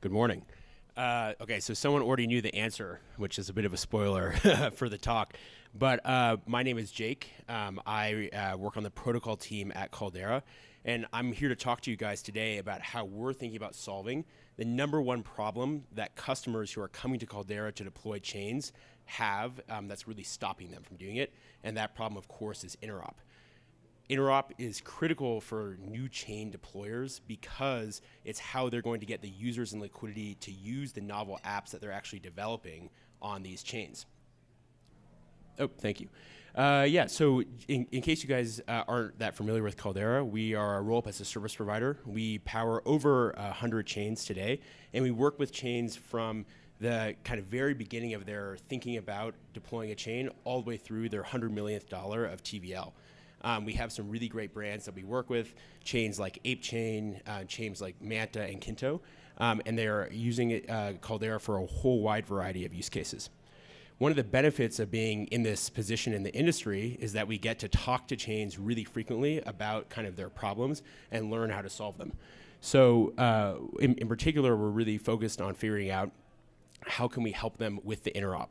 Good morning. Okay, so someone already knew the answer, which is a bit of a spoiler for the talk. But my name is Jake. I work on the protocol team at Caldera, and I'm here to talk to you guys today about how we're thinking about solving the number one problem that customers who are coming to Caldera to deploy chains have that's really stopping them from doing it. And that problem, of course, is interop. Interop is critical for new chain deployers because it's how they're going to get the users and liquidity to use the novel apps that they're actually developing on these chains. Oh, thank you. Yeah, so in case you guys aren't that familiar with Caldera, we are a Rollup as a service provider. We power over 100 chains today, and we work with chains from the kind of very beginning of their thinking about deploying a chain all the way through their $100 millionth of TVL. We have some really great brands that we work with, chains like ApeChain, chains like Manta and Kinto, and they're using Caldera for a whole wide variety of use cases. One of the benefits of being in this position in the industry is that we get to talk to chains really frequently about kind of their problems and learn how to solve them. So in particular, we're really focused on figuring out how can we help them with the interop.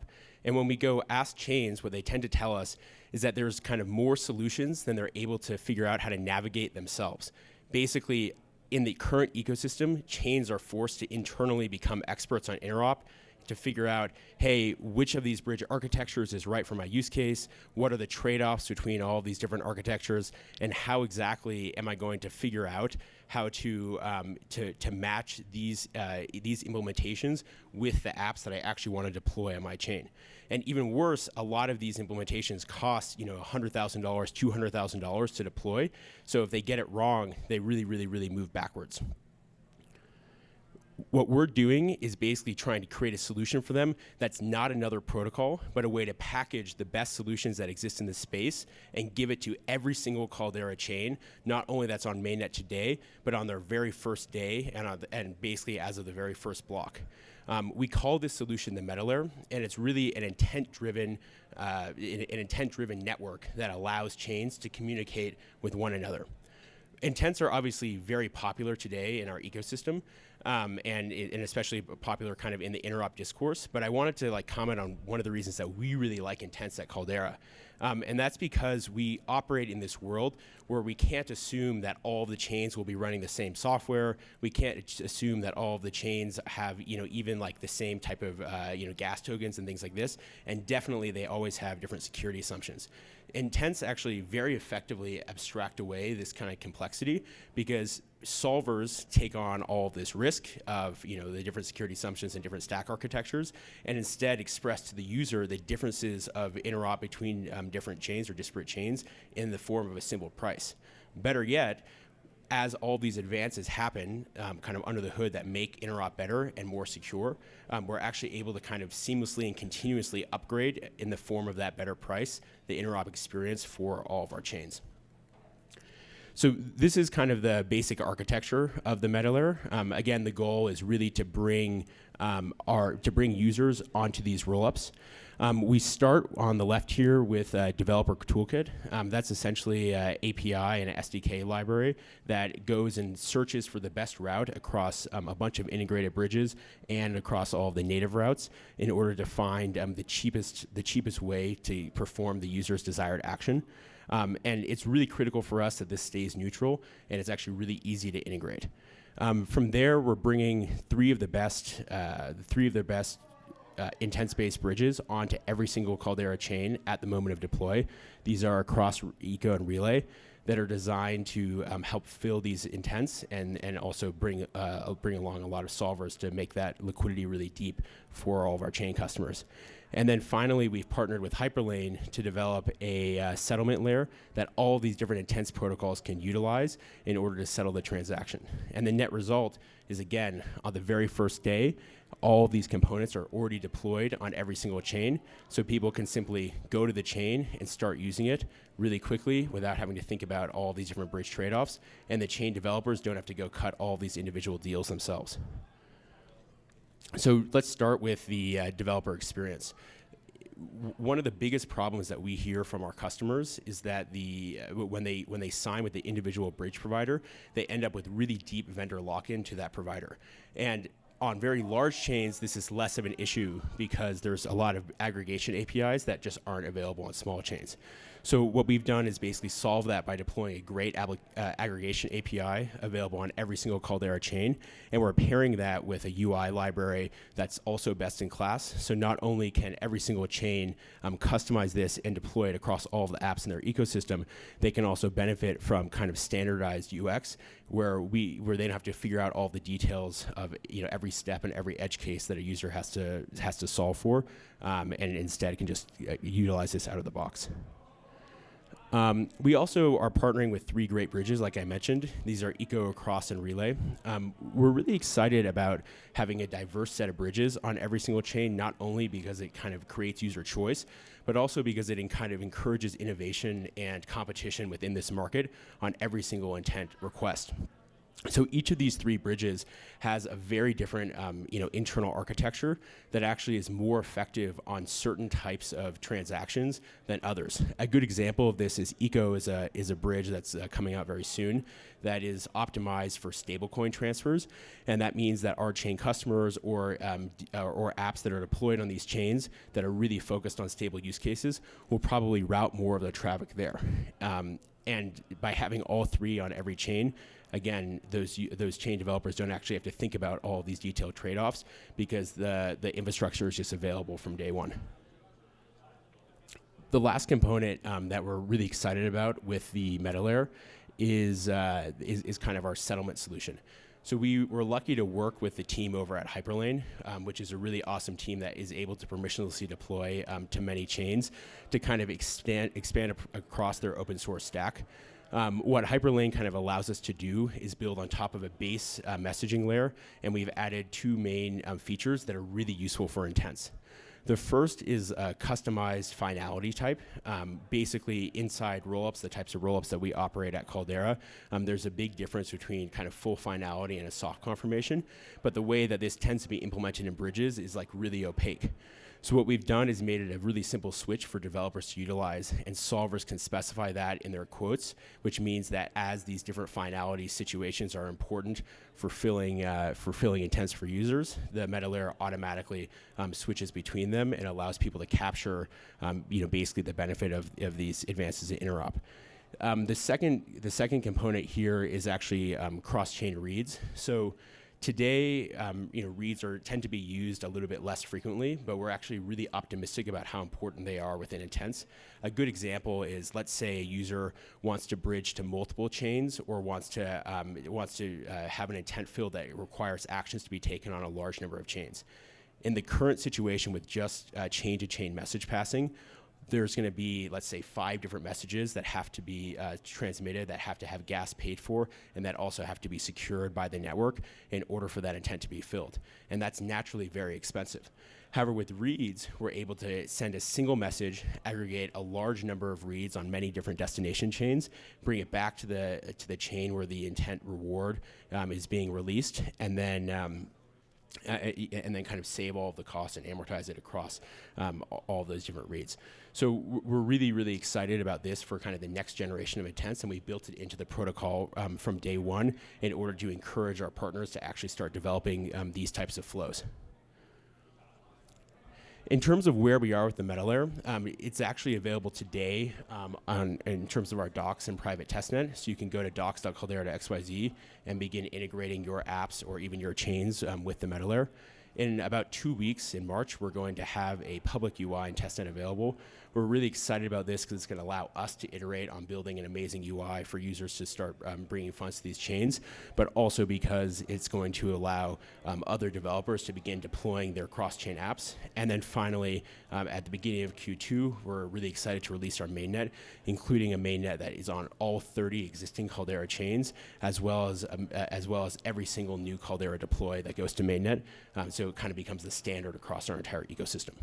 And when we go ask chains, what they tend to tell us is that there's kind of more solutions than they're able to figure out how to navigate themselves. Basically, in the current ecosystem, chains are forced to internally become experts on interop to figure out, hey, which of these bridge architectures is right for my use case? What are the trade-offs between all of these different architectures? And how exactly am I going to figure out how to match these implementations with the apps that I actually want to deploy on my chain? And even worse, a lot of these implementations cost $100,000, $200,000 to deploy. So if they get it wrong, they really move backwards. What we're doing is basically trying to create a solution for them that's not another protocol, but a way to package the best solutions that exist in this space and give it to every single Caldera chain, not only that's on mainnet today, but on their very first day and basically as of the very first block. We call this solution the meta layer, and it's really an intent-driven network that allows chains to communicate with one another. Intents are obviously very popular today in our ecosystem, and especially popular kind of in the interop discourse. But I wanted to comment on one of the reasons that we really like intents at Caldera. And that's because we operate in this world where we can't assume that all of the chains will be running the same software. We can't assume that all of the chains have, even the same type of, gas tokens and things like this. And definitely they always have different security assumptions. Intents actually very effectively abstract away this kind of complexity because solvers take on all of this risk of the different security assumptions and different stack architectures, and instead express to the user the differences of interop between different chains or disparate chains in the form of a simple price. Better yet, as all these advances happen kind of under the hood that make interop better and more secure, we're actually able to kind of seamlessly and continuously upgrade in the form of that better price the interop experience for all of our chains. So this is kind of the basic architecture of the meta layer. Again, the goal is really to bring users onto these rollups. We start on the left here with a developer toolkit. That's essentially an API and an SDK library that goes and searches for the best route across a bunch of integrated bridges and across all of the native routes in order to find the cheapest way to perform the user's desired action. And it's really critical for us that this stays neutral, and it's actually really easy to integrate. From there, we're bringing three of the best intents-based bridges onto every single Caldera chain at the moment of deploy. These are across Eco and Relay that are designed to help fill these intents and also bring along a lot of solvers to make that liquidity really deep for all of our chain customers. And then finally, we've partnered with Hyperlane to develop a settlement layer that all of these different intents protocols can utilize in order to settle the transaction. And the net result is, again, on the very first day, all of these components are already deployed on every single chain, so people can simply go to the chain and start using it really quickly without having to think about all these different bridge trade-offs, and the chain developers don't have to go cut all these individual deals themselves. So let's start with the developer experience. One of the biggest problems that we hear from our customers is that when they sign with the individual bridge provider, they end up with really deep vendor lock-in to that provider. And on very large chains, this is less of an issue because there's a lot of aggregation APIs that just aren't available on small chains. So what we've done is basically solve that by deploying a great aggregation API available on every single Caldera chain, and we're pairing that with a UI library that's also best in class. So not only can every single chain customize this and deploy it across all of the apps in their ecosystem, they can also benefit from kind of standardized UX where they don't have to figure out all the details of every step and every edge case that a user has to solve for, and instead can just utilize this out of the box. We also are partnering with 3 great bridges, like I mentioned. These are Eco, Across, and Relay. We're really excited about having a diverse set of bridges on every single chain, not only because it kind of creates user choice, but also because it kind of encourages innovation and competition within this market on every single intent request. So each of these 3 bridges has a very different internal architecture that actually is more effective on certain types of transactions than others. A good example of this is Eco is a bridge that's coming out very soon that is optimized for stablecoin transfers, and that means that our chain customers or apps that are deployed on these chains that are really focused on stable use cases will probably route more of the traffic there. And by having all 3 on every chain, again, those chain developers don't actually have to think about all of these detailed trade-offs because the infrastructure is just available from day one. The last component that we're really excited about with the meta layer is kind of our settlement solution. So we were lucky to work with the team over at Hyperlane, which is a really awesome team that is able to permissionlessly deploy to many chains to kind of expand across their open source stack. What Hyperlane kind of allows us to do is build on top of a base messaging layer, and we've added 2 main features that are really useful for intents. The first is a customized finality type. Basically, inside rollups, the types of rollups that we operate at Caldera, there's a big difference between kind of full finality and a soft confirmation, but the way that this tends to be implemented in bridges is like really opaque. So what we've done is made it a really simple switch for developers to utilize, and solvers can specify that in their quotes, which means that as these different finality situations are important for filling intents for users, the meta layer automatically switches between them and allows people to capture, basically the benefit of these advances in interop. The second component here is actually cross-chain reads. So today, reads tend to be used a little bit less frequently, but we're actually really optimistic about how important they are within intents. A good example is, let's say a user wants to bridge to multiple chains or wants to have an intent field that requires actions to be taken on a large number of chains. In the current situation with just chain-to-chain message passing, there's going to be, let's say, 5 different messages that have to be transmitted, that have to have gas paid for, and that also have to be secured by the network in order for that intent to be filled. And that's naturally very expensive. However, with reads, we're able to send a single message, aggregate a large number of reads on many different destination chains, bring it back to the chain where the intent reward is being released, and then kind of save all of the costs and amortize it across all of those different reads. So we're really, really excited about this for kind of the next generation of intents, and we built it into the protocol from day one in order to encourage our partners to actually start developing these types of flows. In terms of where we are with the meta layer, it's actually available today in terms of our docs and private testnet. So you can go to docs.caldera.xyz and begin integrating your apps or even your chains with the meta layer. In about 2 weeks in March, we're going to have a public UI and testnet available. We're really excited about this because it's going to allow us to iterate on building an amazing UI for users to start bringing funds to these chains, but also because it's going to allow other developers to begin deploying their cross-chain apps. And then finally, at the beginning of Q2, we're really excited to release our mainnet, including a mainnet that is on all 30 existing Caldera chains, as well as every single new Caldera deploy that goes to mainnet. So it kind of becomes the standard across our entire ecosystem.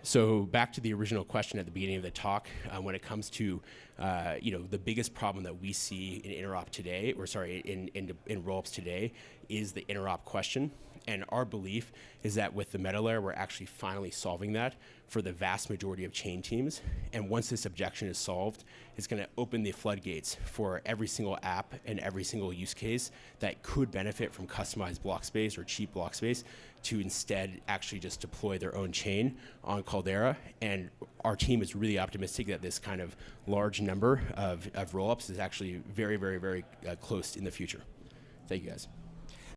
So back to the original question at the beginning of the talk, when it comes to the biggest problem that we see in interop today, in rollups today, is the interop question. And our belief is that with the meta layer, we're actually finally solving that for the vast majority of chain teams. And once this objection is solved, it's going to open the floodgates for every single app and every single use case that could benefit from customized block space or cheap block space to instead actually just deploy their own chain on Caldera. And our team is really optimistic that this kind of large number of rollups is actually very, very, very close in the future. Thank you, guys.